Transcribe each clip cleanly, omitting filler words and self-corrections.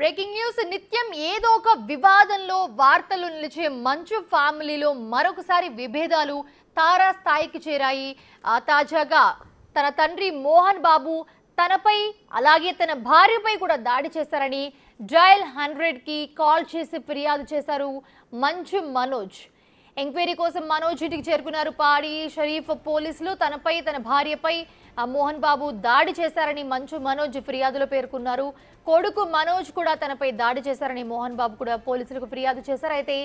Breaking news నిత్యం ఏదో ఒక వివాదంలో వార్తలు నిలిచే మంచు ఫ్యామిలీలో మరొకసారి విభేదాలు తారాస్థాయికి చేరాయి. తాజాగా తన తండ్రి మోహన్ బాబు తనపై అలాగే తన భార్యపై కూడా దాడి చేశారని డయల్ 100కి కాల్ చేసి ఫిర్యాదు చేశారు మంచు మనోజ్. ఎంక్వైరీ కోసం మనోజ్ ఇంటికి చేరుకున్నారు పాడి షరీఫ్ పోలీసులు. తనపై తన భార్యపై మోహన్ బాబు దాడి చేశారని మంచు మనోజ్ ఫిర్యాదులో పేర్కొన్నారు. కొడుకు మనోజ్ కూడా తనపై దాడి చేశారని మోహన్ బాబు కూడా పోలీసులకు ఫిర్యాదు చేశారు. అయితే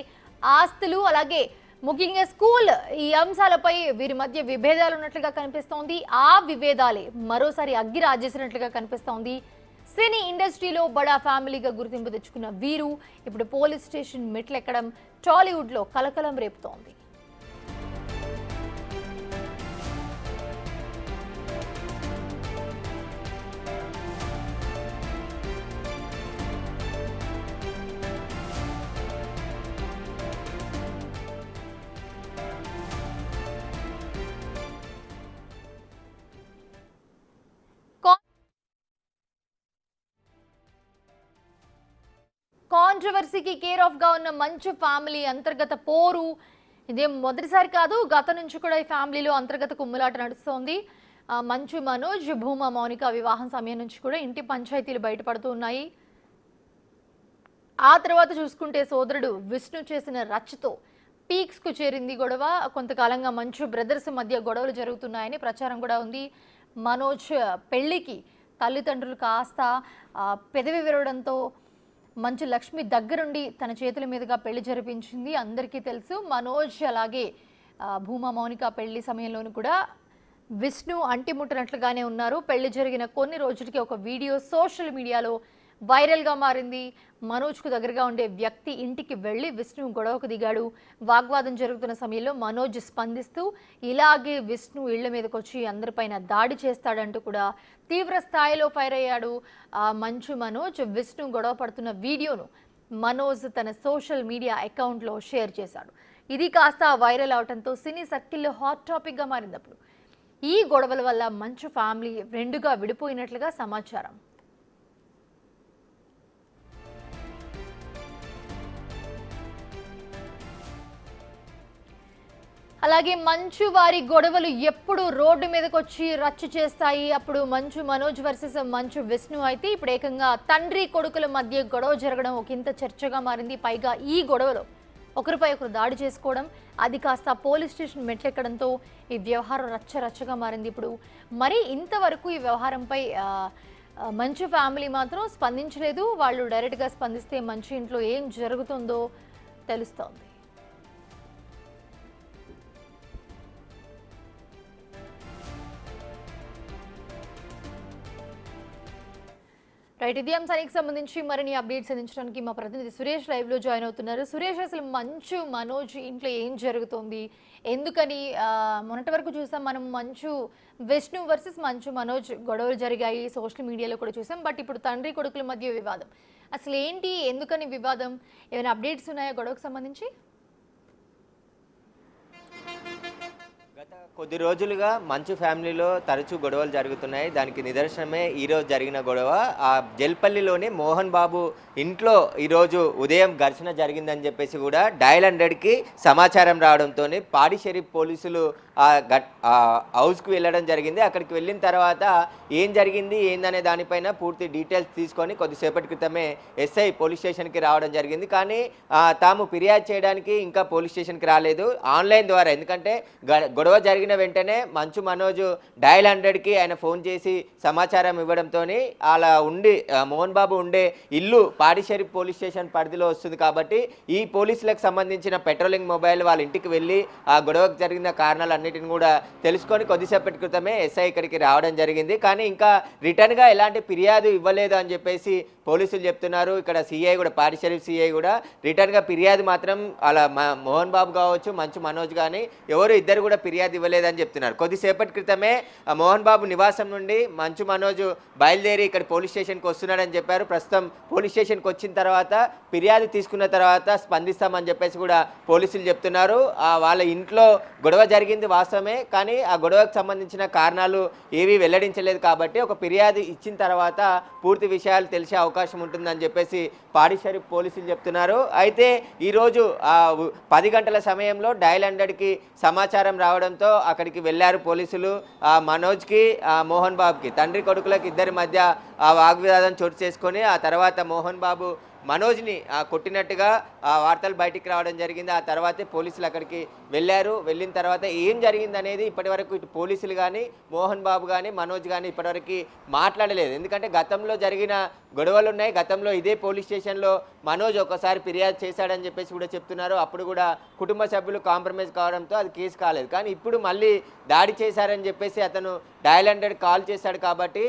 ఆస్తులు అలాగే ముఖ్యంగా స్కూల్ ఈ అంశాలపై వీరి మధ్య విభేదాలు ఉన్నట్లుగా కనిపిస్తోంది. ఆ విభేదాలే మరోసారి అగ్గి రాజేసినట్లుగా కనిపిస్తోంది. సినీ ఇండస్ట్రీలో బడా ఫ్యామిలీగా గుర్తింపు తెచ్చుకున్న వీరు ఇప్పుడు పోలీస్ స్టేషన్ మెట్లెక్కడం టాలీవుడ్లో కలకలం రేపుతోంది. కాంట్రవర్సీకి కేర్ ఆఫ్ గా ఉన్న మంచు ఫ్యామిలీ అంతర్గత పోరు ఇదేం మొదటిసారి కాదు. గత నుంచి కూడా ఈ ఫ్యామిలీలో అంతర్గత కుమ్ములాట నడుస్తోంది. మంచు మనోజ్ భూమా మౌనిక వివాహం సమయం నుంచి కూడా ఇంటి పంచాయతీలు బయటపడుతూ ఉన్నాయి. ఆ తర్వాత చూసుకుంటే సోదరుడు విష్ణు చేసిన రచ్చతో పీక్స్ కు చేరింది గొడవ. కొంతకాలంగా మంచు బ్రదర్స్ మధ్య గొడవలు జరుగుతున్నాయని ప్రచారం కూడా ఉంది. మనోజ్ పెళ్లికి తల్లిదండ్రులు కాస్త పెదవి విరవడంతో మంచు లక్ష్మి దగ్గరుండి తన చేతుల మీదుగా పెళ్లి జరిపించింది. అందరికీ తెలుసు. మనోజ్ అలాగే భూమా మౌనిక పెళ్లి సమయంలోనూ కూడా విష్ణు అంటిముట్టినట్లుగానే ఉన్నారు. పెళ్లి జరిగిన కొన్ని రోజులకి ఒక వీడియో సోషల్ మీడియాలో వైరల్గా మారింది. మనోజ్కు దగ్గరగా ఉండే వ్యక్తి ఇంటికి వెళ్ళి విష్ణు గొడవకు దిగాడు. వాగ్వాదం జరుగుతున్న సమయంలో మనోజ్ స్పందిస్తూ ఇలాగే విష్ణు ఇళ్ల మీదకి వచ్చి అందరిపైన దాడి చేస్తాడంటూ కూడా తీవ్ర స్థాయిలో ఫైర్ అయ్యాడు. మంచు మనోజ్ విష్ణు గొడవ పడుతున్న వీడియోను మనోజ్ తన సోషల్ మీడియా అకౌంట్లో షేర్ చేశాడు. ఇది కాస్త వైరల్ అవడంతో సినీ సర్కిల్లో హాట్ టాపిక్గా మారింది. అప్పుడు ఈ గొడవల వల్ల మంచు ఫ్యామిలీ రెండుగా విడిపోయినట్లుగా సమాచారం. అలాగే మంచు వారి గొడవలు ఎప్పుడు రోడ్డు మీదకి వచ్చి రచ్చ చేస్తాయి. అప్పుడు మంచు మనోజ్ వర్సెస్ మంచు విష్ణు అయితే ఇప్పుడు ఏకంగా తండ్రి కొడుకుల మధ్య గొడవ జరగడం ఒకంత చర్చగా మారింది. పైగా ఈ గొడవలో ఒకరిపై ఒకరు దాడి చేసుకోవడం, అది కాస్త పోలీస్ స్టేషన్ మెట్లెక్కడంతో ఈ వ్యవహారం రచ్చరచ్చగా మారింది. ఇప్పుడు మరి ఇంతవరకు ఈ వ్యవహారంపై మంచు ఫ్యామిలీ మాత్రం స్పందించలేదు. వాళ్ళు డైరెక్ట్గా స్పందిస్తే మంచు ఇంట్లో ఏం జరుగుతుందో తెలుస్తోంది. రైట్, ఇది అంశానికి సంబంధించి మరిన్ని అప్డేట్స్ అందించడానికి మా ప్రతినిధి సురేష్ లైవ్లో జాయిన్ అవుతున్నారు. సురేష్, అసలు మంచు మనోజ్ ఇంట్లో ఏం జరుగుతుంది, ఎందుకని మొన్నటి వరకు చూసాం మనం మంచు విష్ణు వర్సెస్ మంచు మనోజ్ గొడవలు జరిగాయి, సోషల్ మీడియాలో కూడా చూసాం. బట్ ఇప్పుడు తండ్రి కొడుకుల మధ్య వివాదం, అసలు ఏంటి, ఎందుకని వివాదం, ఏమైనా అప్డేట్స్ ఉన్నాయా గొడవకు సంబంధించి? గత కొద్ది రోజులుగా మంచు ఫ్యామిలీలో తరచూ గొడవలు జరుగుతున్నాయి. దానికి నిదర్శనమే ఈరోజు జరిగిన గొడవ. ఆ జల్పల్లిలోని మోహన్ బాబు ఇంట్లో ఈరోజు ఉదయం ఘర్షణ జరిగిందని చెప్పేసి కూడా డయల్ 100కి సమాచారం రావడంతో పాడి షరీఫ్ పోలీసులు హౌస్కి వెళ్ళడం జరిగింది. అక్కడికి వెళ్ళిన తర్వాత ఏం జరిగింది ఏందనే దానిపైన పూర్తి డీటెయిల్స్ తీసుకొని కొద్దిసేపటి క్రితమే ఎస్ఐ పోలీస్ స్టేషన్కి రావడం జరిగింది. కానీ తాము ఫిర్యాదు చేయడానికి ఇంకా పోలీస్ స్టేషన్కి రాలేదు, ఆన్లైన్ ద్వారా. ఎందుకంటే గొడవ జరిగిన వెంటనే మంచు మనోజ్ డయల్ 100కి ఆయన ఫోన్ చేసి సమాచారం ఇవ్వడంతో అలా ఉండి మోహన్ బాబు ఉండే ఇల్లు పాడి షరీఫ్ పోలీస్ స్టేషన్ పరిధిలో వస్తుంది. కాబట్టి ఈ పోలీసులకు సంబంధించిన పెట్రోలింగ్ మొబైల్ వాళ్ళ ఇంటికి వెళ్ళి ఆ గొడవకు జరిగిన కారణాలు అన్నిటిని కూడా తెలుసుకొని కొద్దిసేపటి క్రితమే ఎస్ఐ ఇక్కడికి రావడం జరిగింది. కానీ ఇంకా రిటర్న్గా ఎలాంటి ఫిర్యాదు ఇవ్వలేదు అని చెప్పేసి పోలీసులు చెప్తున్నారు. ఇక్కడ సిఐ కూడా, పాడి షరీఫ్ సిఐ కూడా రిటర్న్గా ఫిర్యాదు మాత్రం అలా మోహన్ బాబు కావచ్చు మంచు మనోజ్ కానీ ఇద్దరు కూడా ఫిర్యాదు ఇవ్వలేదని చెప్తున్నారు. కొద్దిసేపటి క్రితమే మోహన్ బాబు నివాసం నుండి మంచు మనోజ్ బయలుదేరి ఇక్కడ పోలీస్ స్టేషన్కి వస్తున్నాడని చెప్పారు. ప్రస్తుతం పోలీస్ స్టేషన్కి వచ్చిన తర్వాత ఫిర్యాదు తీసుకున్న తర్వాత స్పందిస్తామని చెప్పేసి కూడా పోలీసులు చెప్తున్నారు. వాళ్ళ ఇంట్లో గొడవ జరిగింది వాస్తవమే, కానీ ఆ గొడవకు సంబంధించిన కారణాలు ఏవీ వెల్లడించలేదు కాబట్టి ఒక ఫిర్యాదు ఇచ్చిన తర్వాత పూర్తి విషయాలు తెలిసే అవకాశం ఉంటుందని చెప్పేసి పాడి షరీఫ్ పోలీసులు చెప్తున్నారు. అయితే ఈరోజు 10 గంటల సమయంలో డయల్ 100కి సమాచారం రావడంతో అక్కడికి వెళ్ళారు పోలీసులు. మనోజ్కి మోహన్ బాబుకి తండ్రి కొడుకులకు ఇద్దరి మధ్య వాగ్వివాదం చోటు చేసుకొని ఆ తర్వాత మోహన్ బాబు మనోజ్ని కొట్టినట్టుగా వార్తలు బయటికి రావడం జరిగింది. ఆ తర్వాతే పోలీసులు అక్కడికి వెళ్ళారు. వెళ్ళిన తర్వాత ఏం జరిగింది అనేది ఇప్పటివరకు ఇటు పోలీసులు కానీ మోహన్ బాబు కానీ మనోజ్ కానీ ఇప్పటివరకు మాట్లాడలేదు. ఎందుకంటే గతంలో జరిగిన గొడవలు ఉన్నాయి. గతంలో ఇదే పోలీస్ స్టేషన్లో మనోజ్ ఒకసారి ఫిర్యాదు చేశాడని చెప్పేసి కూడా చెప్తున్నారు. అప్పుడు కూడా కుటుంబ సభ్యులు కాంప్రమైజ్ కావడంతో అది కేసు కాలేదు. కానీ ఇప్పుడు మళ్ళీ దాడి చేశారని చెప్పేసి అతను డయల్ 100 కాల్ చేశాడు కాబట్టి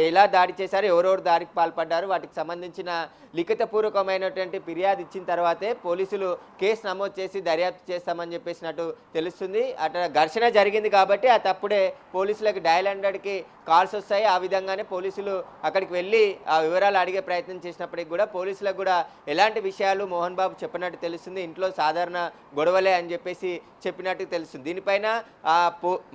ఎలా దాడి చేశారు, ఎవరెవరు దాడికి పాల్పడ్డారు, వాటికి సంబంధించిన లిఖితపూర్వకమైనటువంటి ఫిర్యాదు ఇచ్చిన తర్వాతే పోలీసులు కేసు నమోదు చేసి దర్యాప్తు చేస్తామని చెప్పేసినట్టు తెలుస్తుంది. అక్కడ ఘర్షణ జరిగింది కాబట్టి ఆ తప్పుడే పోలీసులకు డయల్ 100కి కాల్స్ వస్తాయి. ఆ విధంగానే పోలీసులు అక్కడికి వెళ్ళి ఆ వివరాలు అడిగే ప్రయత్నం చేసినప్పటికీ కూడా పోలీసులకు కూడా ఎలాంటి విషయాలు మోహన్ బాబు చెప్పినట్టు తెలుస్తుంది. ఇంట్లో సాధారణ గొడవలే అని చెప్పేసి చెప్పినట్టు తెలుస్తుంది. దీనిపైన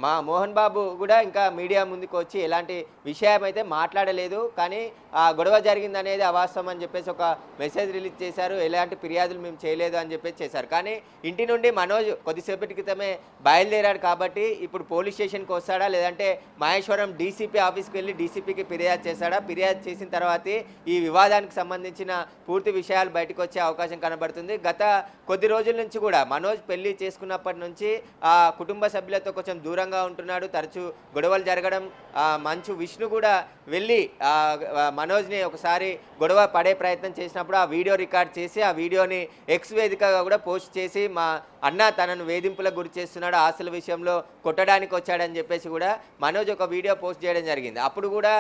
మా మోహన్ బాబు కూడా ఇంకా మీడియా ముందుకు వచ్చి ఎలాంటి విషయం అయితే మాట్లాడలేదు. కానీ ఆ గొడవ జరిగిందనేది అవాస్తవం అని చెప్పేసి ఒక మెసేజ్ రిలీజ్ చేశారు. ఎలాంటి ఫిర్యాదులు మేము చేయలేదు అని చెప్పేసి చేశారు. కానీ ఇంటి నుండి మనోజ్ కొద్దిసేపటి క్రితమే బయలుదేరాడు కాబట్టి ఇప్పుడు పోలీస్ స్టేషన్కి వస్తాడా లేదంటే మహేశ్వరం డీసీపీ ఆఫీస్కి వెళ్ళి డీసీపీకి ఫిర్యాదు చేశాడా? ఫిర్యాదు చేసిన తర్వాతే ఈ వివాదానికి సంబంధించిన పూర్తి విషయాలు బయటకు వచ్చే అవకాశం కనబడుతుంది. గత కొద్ది రోజుల నుంచి కూడా మనోజ్ పెళ్లి చేసుకున్నప్పటి నుంచి ఆ కుటుంబ సభ్యులతో కొంచెం దూరంగా ఉంటున్నాడు. తరచూ గొడవలు జరగడం, మంచు విష్ణు కూడా వెళ్ళి మనోజ్ని ఒకసారి గొడవ పడే ప్రయత్నం చేసినప్పుడు ఆ వీడియో రికార్డ్ చేసి ఆ వీడియోని ఎక్స్ వేదికగా కూడా పోస్ట్ చేసి మా అన్న తనను వేధింపులకు గురి చేస్తున్నాడు, ఆస్తుల విషయంలో కొట్టడానికి వచ్చాడని చెప్పేసి కూడా మనోజ్ ఒక వీడియో పోస్ట్ చేయడం జరిగింది. అప్పుడు కూడా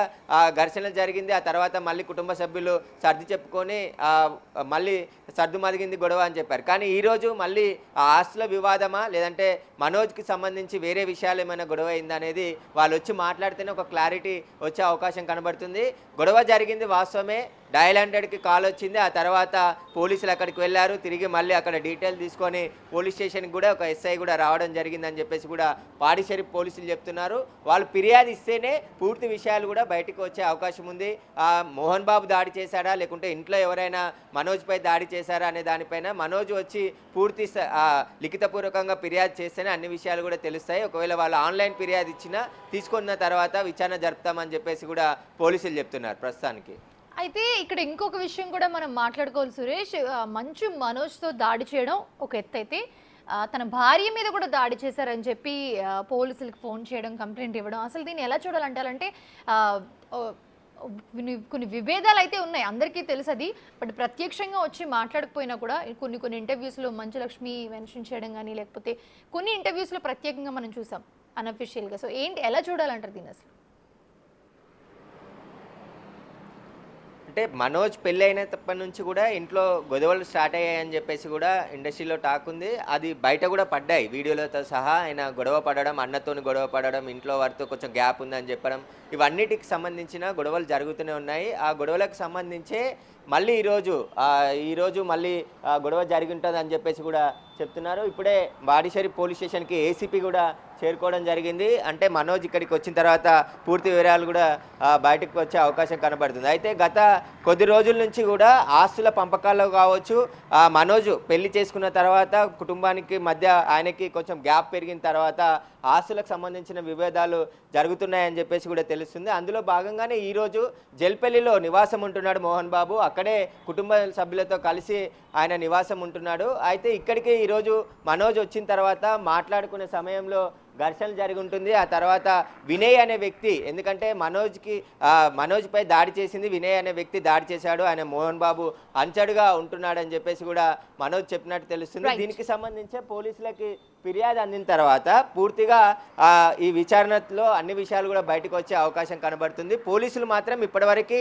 ఘర్షణ జరిగింది. ఆ తర్వాత మళ్ళీ కుటుంబ సభ్యులు సర్ది చెప్పుకొని మళ్ళీ సర్దుమదిగింది గొడవ అని చెప్పారు. కానీ ఈరోజు మళ్ళీ ఆ ఆస్తుల వివాదమా లేదంటే మనోజ్కి సంబంధించి వేరే విషయాలు ఏమైనా గొడవ అయిందా అనేది వాళ్ళు వచ్చి మాట్లాడితేనే ఒక క్లారిటీ వచ్చే అవకాశం కనబడుతుంది. గొడవ జరిగింది వాస్తవమే, డయల్ 100కి కాల్ వచ్చింది. ఆ తర్వాత పోలీసులు అక్కడికి వెళ్ళారు. తిరిగి మళ్ళీ అక్కడ డీటెయిల్ తీసుకొని పోలీస్ స్టేషన్కి కూడా ఒక ఎస్ఐ కూడా రావడం జరిగిందని చెప్పేసి కూడా పాడి షరీఫ్ పోలీసులు చెప్తున్నారు. వాళ్ళు ఫిర్యాదు ఇస్తేనే పూర్తి విషయాలు కూడా బయటకు వచ్చే అవకాశం ఉంది. మోహన్ బాబు దాడి చేశాడా లేకుంటే ఇంట్లో ఎవరైనా మనోజ్పై దాడి చేశారా అనే దానిపైన మనోజ్ వచ్చి పూర్తి లిఖితపూర్వకంగా ఫిర్యాదు చేస్తేనే అన్ని విషయాలు కూడా తెలుస్తాయి. ఒకవేళ వాళ్ళు ఆన్లైన్ ఫిర్యాదు ఇచ్చినా తీసుకున్న తర్వాత విచారణ జరుపుతామని చెప్పేసి కూడా పోలీసులు చెప్తున్నారు ప్రస్తుతానికి. అయితే ఇక్కడ ఇంకొక విషయం కూడా మనం మాట్లాడుకోవాలి సురేష్. మంచు మనోజ్తో దాడి చేయడం ఒక ఎత్తు అయితే తన భార్య మీద కూడా దాడి చేశారని చెప్పి పోలీసులకు ఫోన్ చేయడం, కంప్లైంట్ ఇవ్వడం, అసలు దీన్ని ఎలా చూడాలంటే కొన్ని విభేదాలు అయితే ఉన్నాయి, అందరికీ తెలుసు అది. బట్ ప్రత్యక్షంగా వచ్చి మాట్లాడకపోయినా కూడా కొన్ని ఇంటర్వ్యూస్లో మంచు లక్ష్మి మెన్షన్ చేయడం కానీ లేకపోతే కొన్ని ఇంటర్వ్యూస్లో ప్రత్యేకంగా మనం చూసాం అన్అఫిషియల్గా. సో ఏంటి, ఎలా చూడాలంటారు దీన్ని అసలు? అంటే మనోజ్ పెళ్ళి అయినప్పటి నుంచి కూడా ఇంట్లో గొడవలు స్టార్ట్ అయ్యాయని చెప్పేసి కూడా ఇండస్ట్రీలో టాక్ ఉంది. అది బయట కూడా పడ్డాయి వీడియోలతో సహా. ఆయన గొడవ పడడం, అన్నతోని గొడవ పడడం, ఇంట్లో వారితో కొంచెం గ్యాప్ ఉందని చెప్పడం, ఇవన్నిటికి సంబంధించిన గొడవలు జరుగుతూనే ఉన్నాయి. ఆ గొడవలకు సంబంధించే మళ్ళీ ఈరోజు మళ్ళీ గొడవ జరిగి ఉంటుంది అని చెప్పేసి కూడా చెప్తున్నారు. ఇప్పుడే పాడి షరీఫ్ పోలీస్ స్టేషన్కి ఏసీపీ కూడా చేరుకోవడం జరిగింది. అంటే మనోజ్ ఇక్కడికి వచ్చిన తర్వాత పూర్తి వివరాలు కూడా బయటకు వచ్చే అవకాశం కనబడుతుంది. అయితే గత కొద్ది రోజుల నుంచి కూడా ఆస్తుల పంపకాల్లో కావచ్చు, మనోజ్ పెళ్లి చేసుకున్న తర్వాత కుటుంబానికి మధ్య ఆయనకి కొంచెం గ్యాప్ పెరిగిన తర్వాత ఆస్తులకు సంబంధించిన విభేదాలు జరుగుతున్నాయని చెప్పేసి కూడా తెలుస్తుంది. అందులో భాగంగానే ఈరోజు జల్పల్లిలో నివాసం ఉంటున్నాడు మోహన్ బాబు. అక్కడే కుటుంబ సభ్యులతో కలిసి ఆయన నివాసం ఉంటున్నాడు. అయితే ఇక్కడికి ఈరోజు మనోజ్ వచ్చిన తర్వాత మాట్లాడుకునే సమయంలో ఘర్షణ జరిగి ఉంటుంది. ఆ తర్వాత వినయ్ అనే వ్యక్తి, ఎందుకంటే మనోజ్పై దాడి చేసింది వినయ్ అనే వ్యక్తి దాడి చేశాడు, ఆయన మోహన్ బాబు అంచడుగా ఉంటున్నాడని చెప్పేసి కూడా మనోజ్ చెప్పినట్టు తెలుస్తుంది. దీనికి సంబంధించి పోలీసులకి ఫిర్యాదు అందిన తర్వాత పూర్తిగా ఈ విచారణలో అన్ని విషయాలు కూడా బయటకు వచ్చే అవకాశం కనబడుతుంది. పోలీసులు మాత్రం ఇప్పటివరకు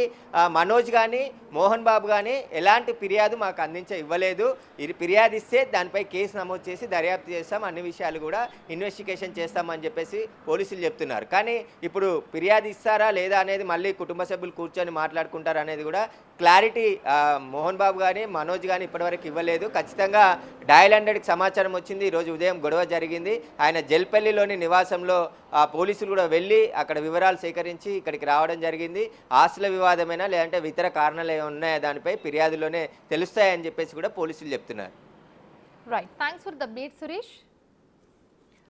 మనోజ్ కానీ మోహన్ బాబు కానీ ఎలాంటి ఫిర్యాదు మాకు ఇవ్వలేదు. ఇది ఫిర్యాదు ఇస్తే దానిపై కేసు నమోదు చేసి దర్యాప్తు చేస్తాం, అన్ని విషయాలు కూడా ఇన్వెస్టిగేషన్ చేస్తామని చెప్పేసి పోలీసులు చెప్తున్నారు. కానీ ఇప్పుడు ఫిర్యాదు ఇస్తారా లేదా అనేది మళ్ళీ కుటుంబ సభ్యులు కూర్చొని మాట్లాడుకుంటారు అనేది కూడా క్లారిటీ మోహన్ బాబు కానీ మనోజ్ కానీ ఇప్పటివరకు ఇవ్వలేదు. ఖచ్చితంగా డయల్ 100కి సమాచారం వచ్చింది. ఈరోజు ఉదయం గొడవ జరిగింది. ఆయన జల్పల్లిలోని నివాసంలో ఆ పోలీసులు కూడా వెళ్ళి అక్కడ వివరాలు సేకరించి ఇక్కడికి రావడం జరిగింది. ఆస్తుల వివాదమైనా లేదంటే ఇతర కారణాలు ఏమైనా ఉన్నాయా దానిపై ఫిర్యాదులోనే తెలుస్తాయని చెప్పేసి కూడా పోలీసులు చెప్తున్నారు. Right, thanks for the update Suresh.